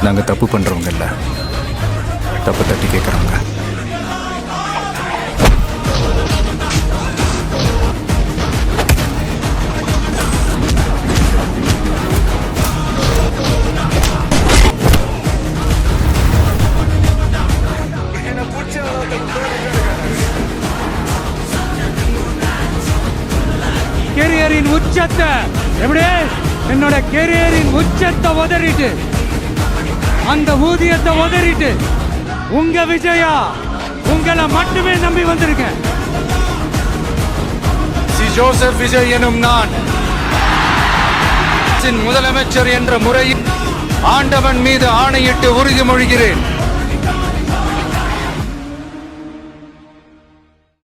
நாங்கள் தப்பு பண்ணுறவங்க இல்லை, தப்பு தட்டி கேட்குறவங்க. கெரியரின் உச்சத்தை எப்படி என்னோட கெரியரின் உச்சத்தை உதறிட்டு அந்த ஊதியத்தை உதறிட்டு உங்க விஜயா உங்களை மட்டுமே நம்பி வந்திருக்கேன். சி ஜோசப் விஜய் எனும் நான் முதலமைச்சர் என்ற முறையில் ஆண்டவன் மீது ஆணையிட்டு உறுதிமொழிகிறேன்.